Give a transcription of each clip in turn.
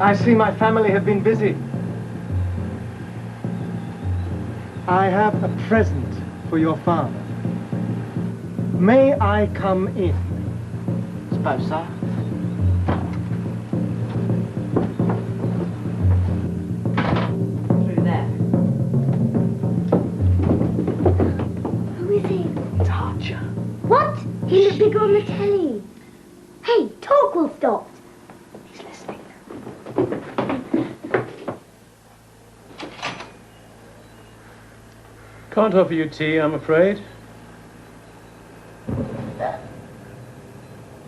I see my family have been busy. I have a present for your father. May I come in? Suppose so. Through there. Who is he? It's Archer. What? He looked bigger on the telly. Hey, Torquil stopped. He's listening. Can't offer you tea, I'm afraid.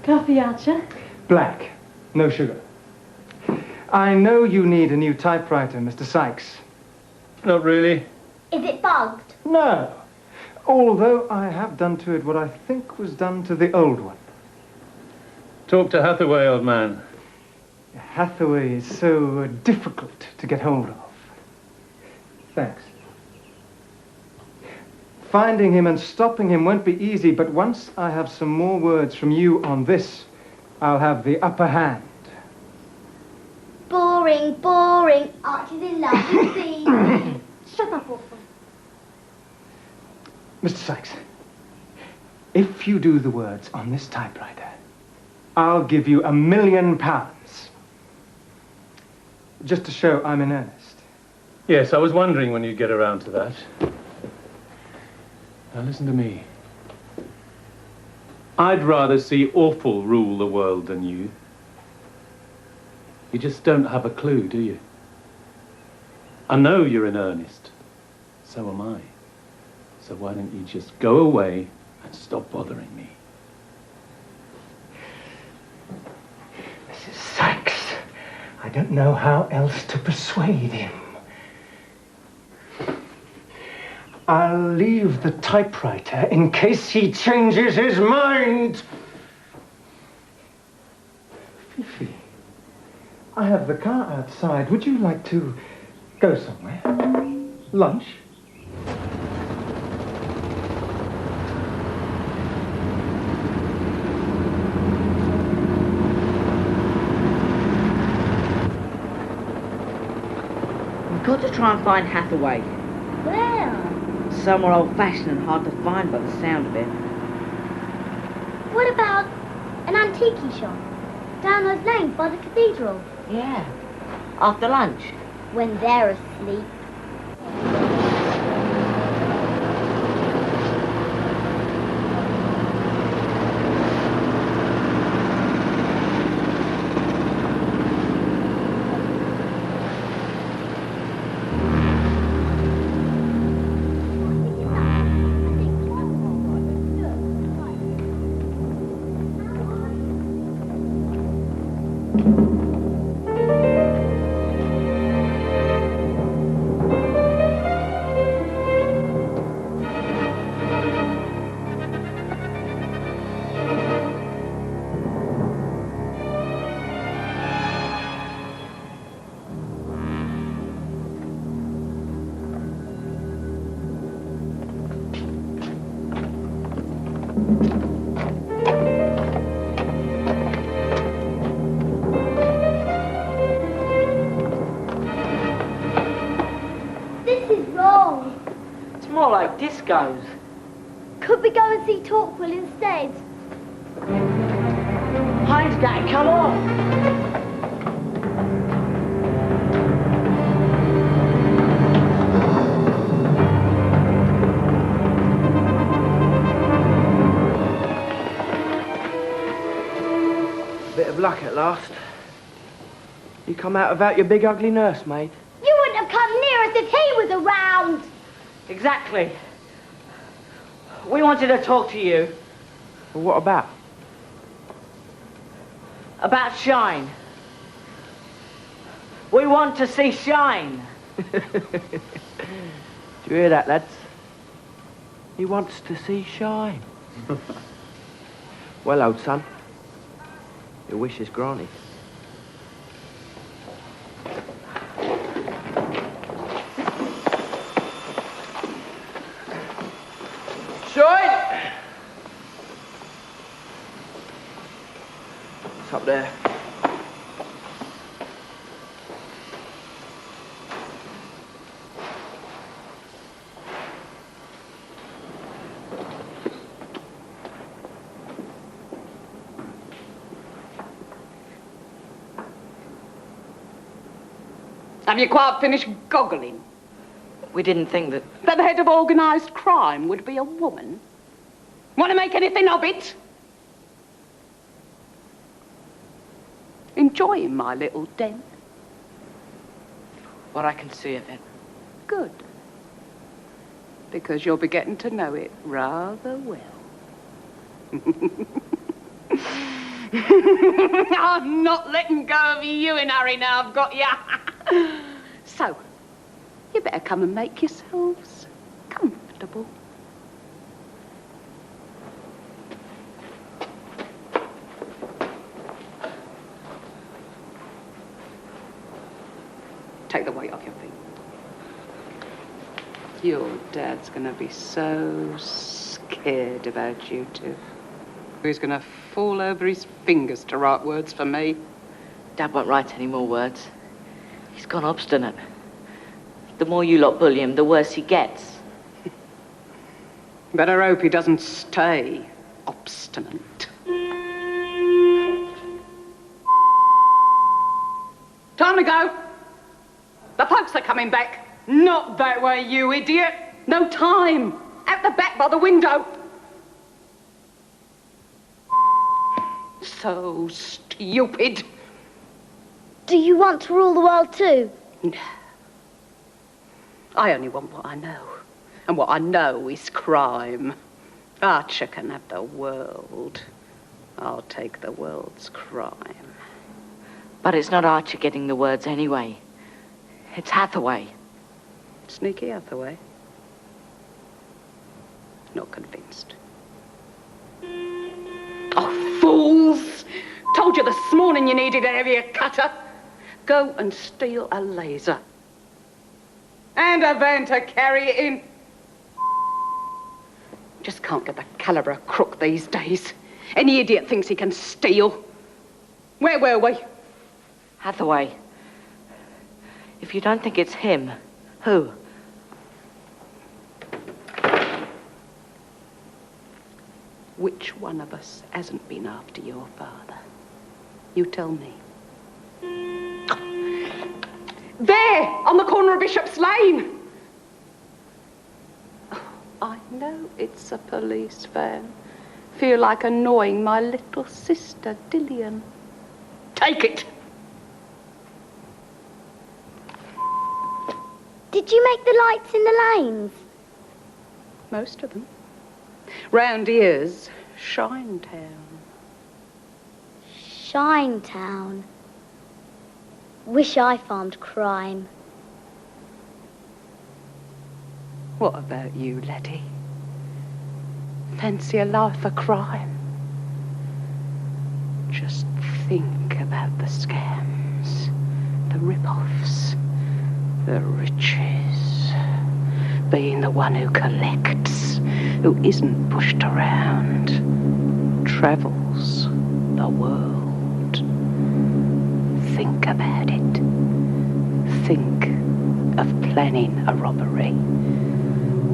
Coffee, Archer? Black, no sugar. I know you need a new typewriter, Mr. Sykes. Not really. Is it bugged? No. Although I have done to it what I think was done to the old one. Talk to Hathaway, old man. Hathaway is so difficult to get hold of. Thanks. Finding him and stopping him won't be easy, but once I have some more words from you on this, I'll have the upper hand. Boring, boring. Archie's in love with Phoebe. Shut up, Orphan. Mr. Sykes, if you do the words on this typewriter, I'll give you £1 million. Just to show I'm in earnest. Yes, I was wondering when you'd get around to that. Now listen to me. I'd rather see awful rule the world than you. You just don't have a clue, do you? I know you're in earnest. So am I. So why don't you just go away and stop bothering me? Mrs. Sykes, I don't know how else to persuade him. I'll leave the typewriter in case he changes his mind. Fifi, I have the car outside. Would you like to go somewhere? Lunch? We've got to try and find Hathaway. Where? Somewhere old-fashioned and hard to find by the sound of it. What about an antique shop? Down those lanes by the cathedral? Yeah. After lunch. When they're asleep. More like discos. Could we go and see Torquil instead? Heinz, Dad, come on. Bit of luck at last. You come out without your big ugly nursemaid. You wouldn't have come near us if he was around. Exactly. We wanted to talk to you. Well, what about? About Shine. We want to see Shine. Do you hear that, lads? He wants to see Shine. Well, old son, your wish is granted. Shine! It's up there. Have you quite finished goggling? We didn't think that... That the head of organised crime would be a woman? Want to make anything of it? Enjoying my little den? What I can see of it. Good. Because you'll be getting to know it rather well. I'm not letting go of you in a hurry now, I've got ya. So, you better come and make yourselves comfortable. Take the weight off your feet. Your dad's gonna be so scared about you two. He's gonna fall over his fingers to write words for me. Dad won't write any more words. He's gone obstinate. The more you lot bully him, the worse he gets. Better hope he doesn't stay obstinate. Time to go. The folks are coming back. Not that way, you idiot. No time. Out the back by the window. So stupid. Do you want to rule the world too? I only want what I know. And what I know is crime. Archer can have the world. I'll take the world's crime. But it's not Archer getting the words anyway. It's Hathaway. Sneaky Hathaway. Not convinced. Oh, fools! Told you this morning you needed a heavier cutter. Go and steal a laser. And a van to carry it in. Just can't get the calibre of crook these days. Any idiot thinks he can steal. Where were we? Hathaway. If you don't think it's him, who? Which one of us hasn't been after your father? You tell me. There, on the corner of Bishop's Lane. Oh, I know it's a police van. Feel like annoying my little sister, Dillian. Take it. Did you make the lights in the lanes? Most of them. Round here's Shinetown. Shinetown. Wish I farmed crime. What about you, laddie? Fancy a life of crime? Just think about the scams, the rip-offs, the riches. Being the one who collects, who isn't pushed around, travels the world. Think about it. Think of planning a robbery.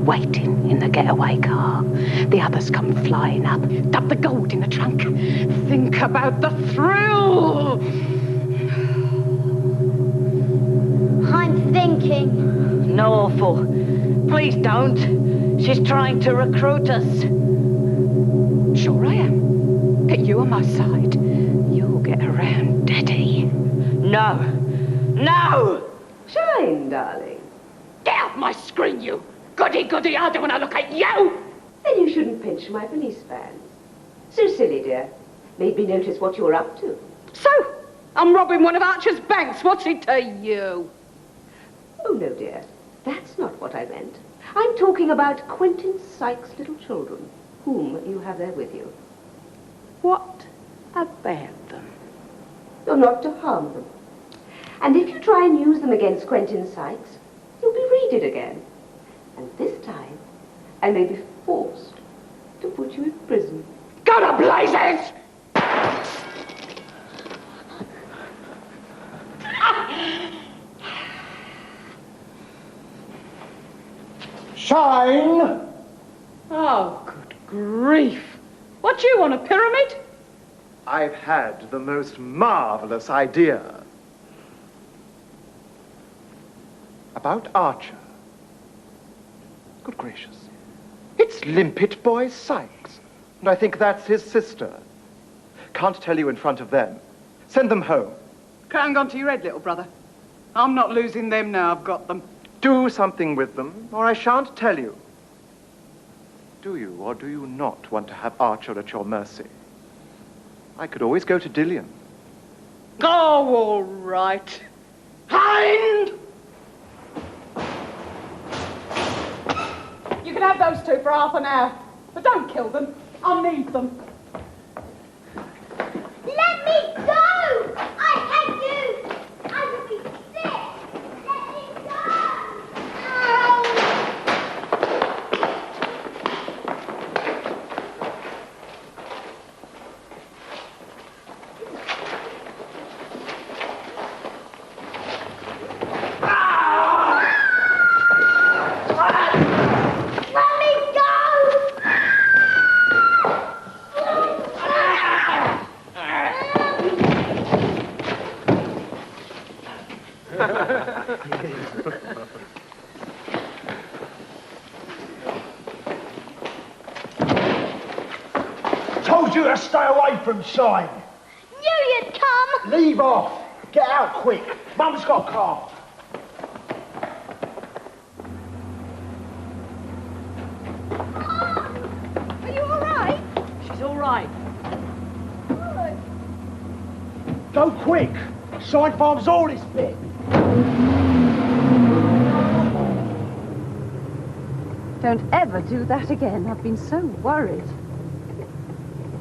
Waiting in the getaway car. The others come flying up. Dump the gold in the trunk. Think about the thrill. I'm thinking. No, awful. Please don't. She's trying to recruit us. Sure I am. Get you on my side. You'll get around Daddy. No. No! Shine, darling. Get off my screen, you. Goody, goody, I don't want to look at you. Then you shouldn't pinch my police fans. So silly, dear. Made me notice what you were up to. So, I'm robbing one of Archer's banks. What's it to you? Oh, no, dear. That's not what I meant. I'm talking about Quentin Sykes' little children, whom you have there with you. What about them? You're not to harm them. And if you try and use them against Quentin Sykes, you'll be raided again. And this time, I may be forced to put you in prison. Go to blazes! Shine! Oh, good grief. What do you want, a pyramid? I've had the most marvelous idea. About Archer. Good gracious. It's Limpet Boy Sykes. And I think that's his sister. Can't tell you in front of them. Send them home. Hang on to your head, little brother. I'm not losing them now I've got them. Do something with them, or I shan't tell you. Do you, or do you not want to have Archer at your mercy? I could always go to Dillian. Oh, all right. Hind! You can have those two for half an hour, but don't kill them. I'll need them. Let me go! I hate you! I will be sick! Let me go! Ow! Let me go! Told you to stay away from Shine. Knew you'd come! Leave off. Get out quick. Mum's got a car. Are you all right? She's all right. Go quick. Shine Farm's all this bit. Don't ever do that again. I've been so worried.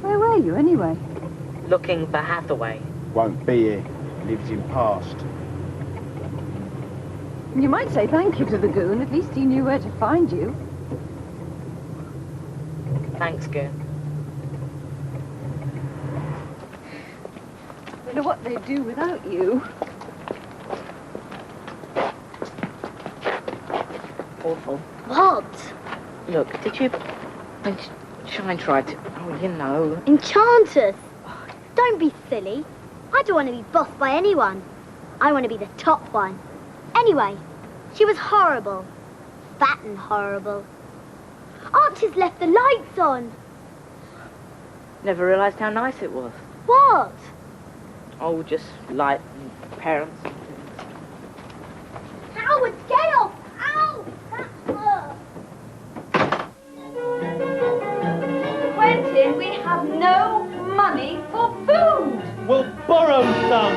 Where were you, anyway? Looking for Hathaway. Won't be here. Lives in past. You might say thank you to the Goon. At least he knew where to find you. Thanks, Goon. I don't know what they'd do without you. Awful. What? Look, did you... When Shine tried to... Oh, you know. Enchanters! Don't be silly. I don't want to be bossed by anyone. I want to be the top one. Anyway, she was horrible. Fat and horrible. Archie's left the lights on. Never realised how nice it was. What? Oh, just light and parents. Howard, get off! Ow! That hurt. Quentin, we have no money for food. We'll borrow some.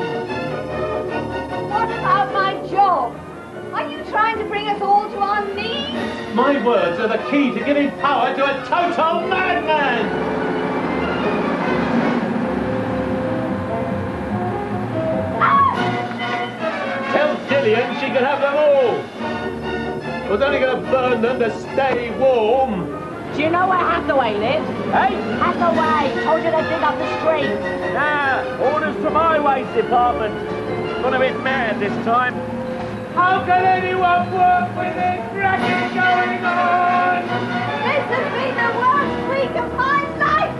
What about my job? Are you trying to bring us all to our knees? My words are the key to giving power to a total madman. Tell Dillian she can have them all. I was only going to burn them to stay warm. Do you know where Hathaway lives? Hey? Hathaway! Told you to dig up the street. Nah, orders from Highways Department. Gone a bit mad this time. How can anyone work with this racket going on? This has been the worst week of my life!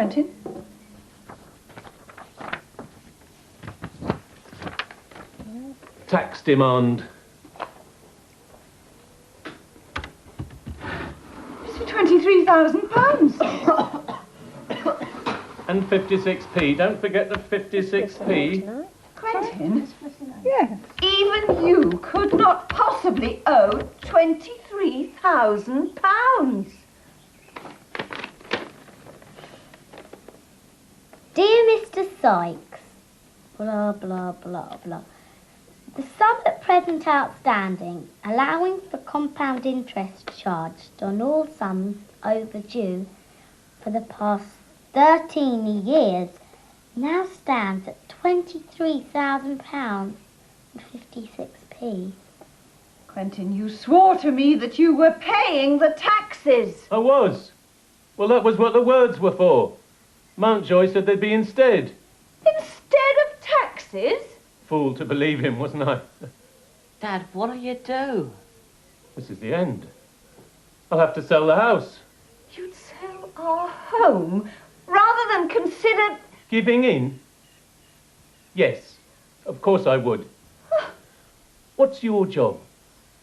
Quentin. Tax demand. It's for £23,000. And 56p. Don't forget the 56p. Quentin? Yes. Even you could not possibly owe £23,000. Dear Mr. Sykes, blah, blah, blah, blah. The sum at present outstanding, allowing for compound interest charged on all sums overdue for the past 13 years, now stands at £23,000 and 56p. Quentin, you swore to me that you were paying the taxes. I was. Well, that was what the words were for. Mountjoy said they'd be instead. Instead of taxes? Fool to believe him, wasn't I? Dad, what'll you do? This is the end. I'll have to sell the house. You'd sell our home rather than consider... Giving in? Yes, of course I would. What's your job?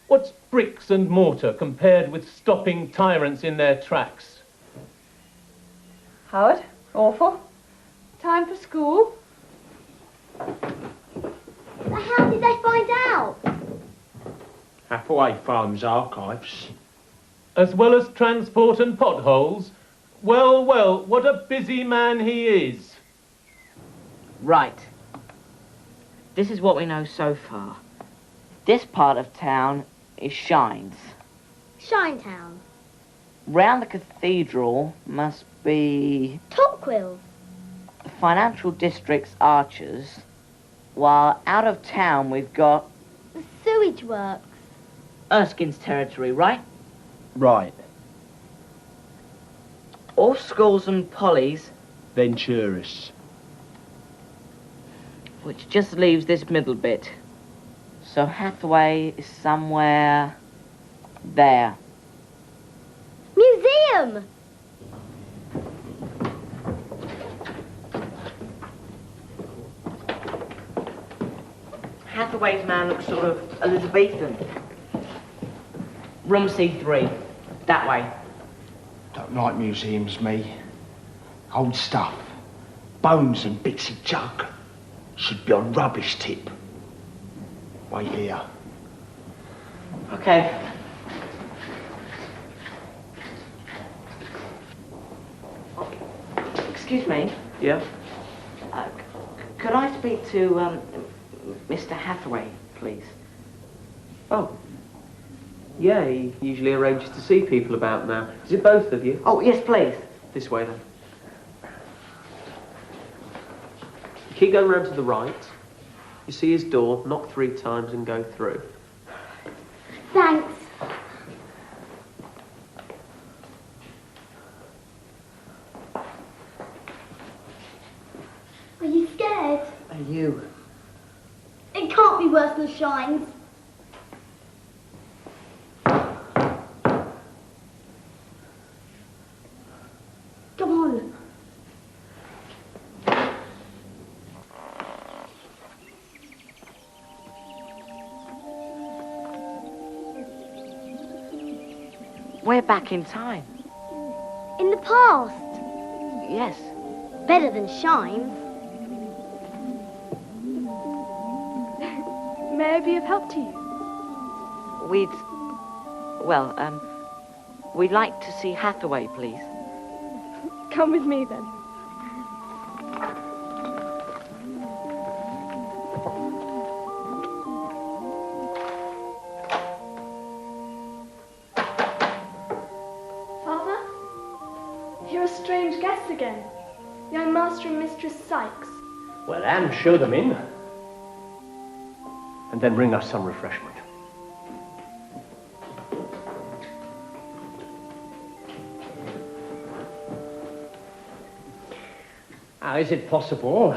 What's bricks and mortar compared with stopping tyrants in their tracks? Howard, awful. Time for school. But how did they find out? Hathaway Farms archives. As well as transport and potholes? Well, well, what a busy man he is. Right. This is what we know so far. This part of town is Shines. Shinetown. Round the cathedral must be Topquills. the financial district's Archers, while out of town we've got The sewage works. Erskine's territory, right? Right. All schools and Polly's, Venturis. which just leaves this middle bit. So Hathaway is somewhere there. Museum! Hathaway's man looks sort of Elizabethan. Room C3, that way. Don't like museums, me. Old stuff. Bones and bits of junk. Should be on rubbish tip. Wait here. Okay. Excuse me. Yeah? Could I speak to Mr. Hathaway, please? Oh. Yeah, he usually arranges to see people about now. Is it both of you? Oh, yes, please. This way, then. Keep going round to the right. You see his door, knock 3 times and go through. Thanks. Are you scared? Are you? It can't be worse than Shines. Come on. We're back in time. In the past. Yes. Better than Shines. May I be of help to you? We'd like to see Hathaway, please. Come with me, then. Father? You're a strange guest again. Young Master and Mistress Sykes. Well, Anne, show them in. And then bring us some refreshment. Now, is it possible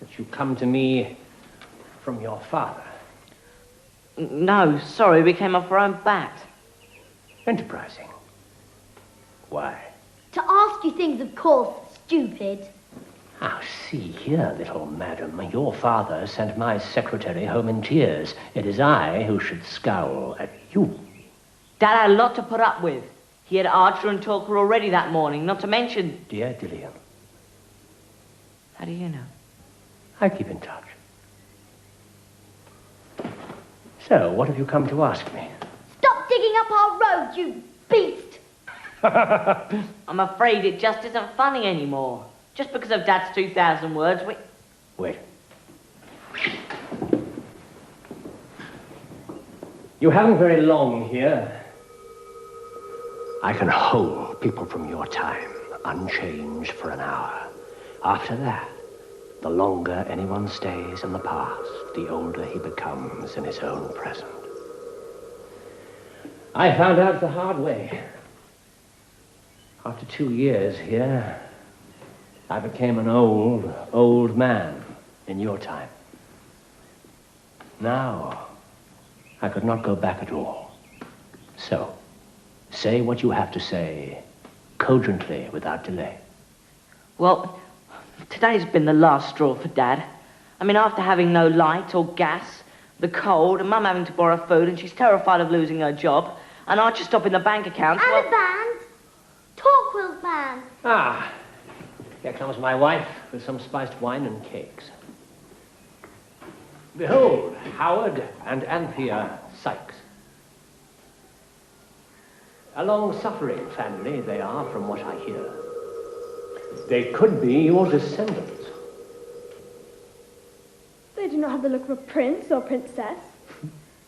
that you come to me from your father? No, sorry, we came off our own bat. Enterprising. Why? To ask you things, of course. stupid. Ah, see here, little madam. Your father sent my secretary home in tears. It is I who should scowl at you. Dad had a lot to put up with. He had Archer and Talker already that morning, not to mention... Dear Dillian. How do you know? I keep in touch. So, what have you come to ask me? Stop digging up our road, you beast! I'm afraid it just isn't funny anymore. Just because of Dad's 2,000 words, we... Wait. You haven't very long here. I can hold people from your time unchanged for an hour. After that, the longer anyone stays in the past, the older he becomes in his own present. I found out the hard way. After 2 years here, I became an old man in your time. Now, I could not go back at all. So, say what you have to say, cogently, without delay. Well, today's been the last straw for Dad. I mean, after having no light or gas, the cold, and Mum having to borrow food, and she's terrified of losing her job, and Archer stopping the bank account. And well... a band. Torquil's band. Ah, here comes my wife with some spiced wine and cakes. Behold, Howard and Anthea Sykes. A long-suffering family they are, from what I hear. They could be your descendants. They do not have the look of a prince or princess.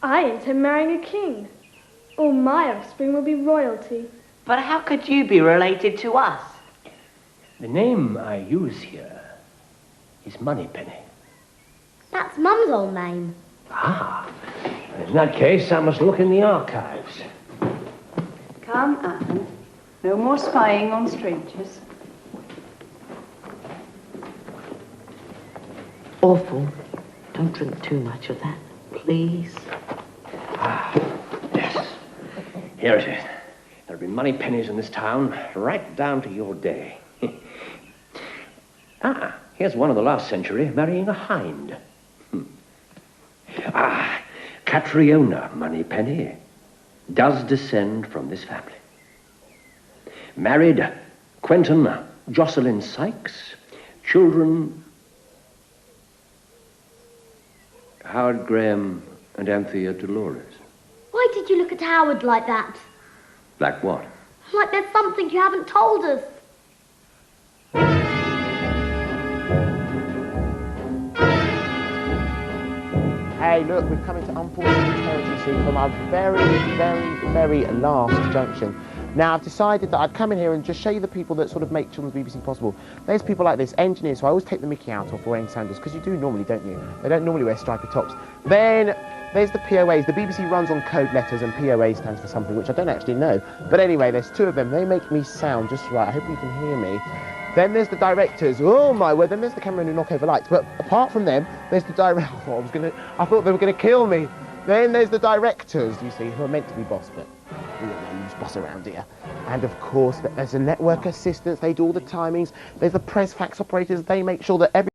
I intend marrying a king. All my offspring will be royalty. But how could you be related to us? The name I use here is Moneypenny. That's Mum's old name. Ah, in that case, I must look in the archives. Come, Anne. No more spying on strangers. Awful. Don't drink too much of that, please. Ah, yes. Here it is. There'll be money pennies in this town, right down to your day. Ah, here's one of the last century marrying a hind. Ah, Catriona Moneypenny does descend from this family. Married Quentin Jocelyn Sykes, children Howard Graham and Anthea Dolores. Why did you look at Howard like that? Like what? Like there's something you haven't told us. Hey, look, we've come into unfortunate territory soon from our very last junction. Now, I've decided that I'd come in here and just show you the people that sort of make children's BBC possible. There's people like this, engineers, so I always take the mickey out of wearing sandals, because you do normally, don't you? They don't normally wear stripy tops. Then there's the POAs. The BBC runs on code letters, and POA stands for something which I don't actually know. But anyway, there's 2 of them. They make me sound just right. I hope you can hear me. Then there's the directors. Oh my word. Then there's the cameraman who knock over lights. But apart from them, there's the director. I thought they were gonna kill me. Then there's the directors, you see, who are meant to be boss, but we don't know who's boss around here. And of course, there's the network assistants. They do all the timings. There's the press fax operators. They make sure that every